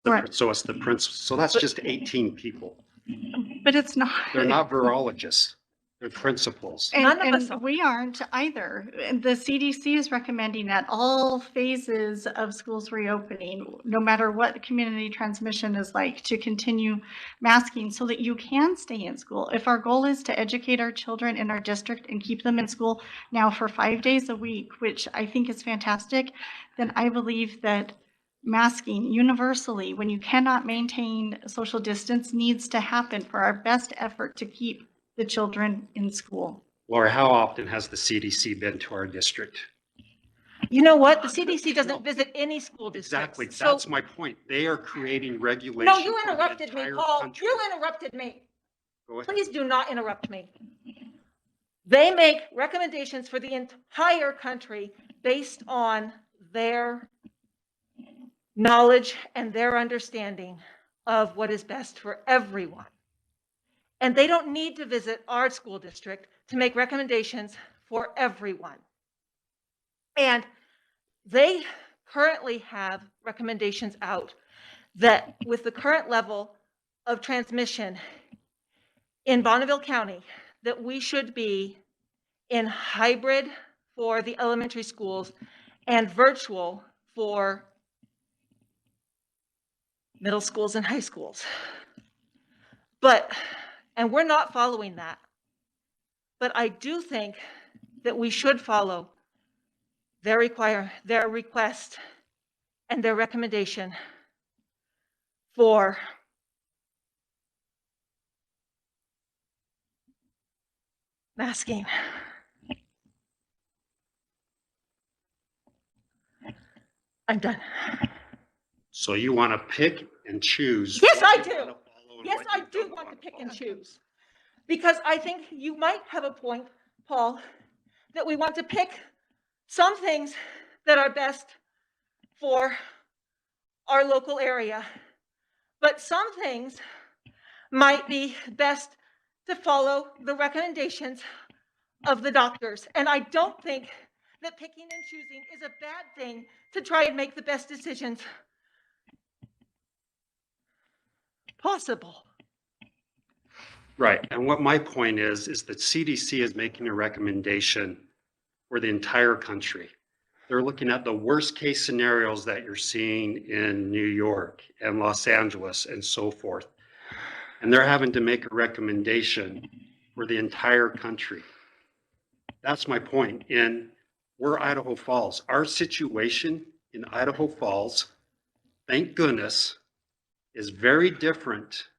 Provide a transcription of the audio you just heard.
Right. So it's the principal. So that's just 18 people. But it's not. They're not virologists. They're principals. And, None of us and are. we aren't either. And the CDC is recommending at all phases of schools reopening, no matter what the community transmission is like, to continue masking so that you can stay in school. If our goal is to educate our children in our district and keep them in school now for 5 days a week, which I think is fantastic, then I believe that masking universally, when you cannot maintain social distance, needs to happen for our best effort to keep the children in school. Laura, how often has the CDC been to our district? You know what? The CDC doesn't visit any school districts. Exactly. So- That's my point. They are creating regulation. No, you for the interrupted me, entire Paul. country. You interrupted me. Go ahead. Please do not interrupt me. They make recommendations for the entire country based on their knowledge and their understanding of what is best for everyone. And they don't need to visit our school district to make recommendations for everyone. And they currently have recommendations out that with the current level of transmission in Bonneville County, that we should be in hybrid for the elementary schools and virtual for middle schools and high schools. And we're not following that. But I do think that we should follow their request and their recommendation for masking. I'm done. So you want to pick and choose? Yes, what I you do. wanna follow and Yes, what I you do don't want to pick and follow. choose. Because I think you might have a point, Paul, that we want to pick some things that are best for our local area, but some things might be best to follow the recommendations of the doctors. And I don't think that picking and choosing is a bad thing to try and make the best decisions possible. Right. And what my point is that CDC is making a recommendation for the entire country. They're looking at the worst case scenarios that you're seeing in New York and Los Angeles and so forth. And they're having to make a recommendation for the entire country. That's my point. And we're Idaho Falls. Our situation in Idaho Falls, thank goodness, is very different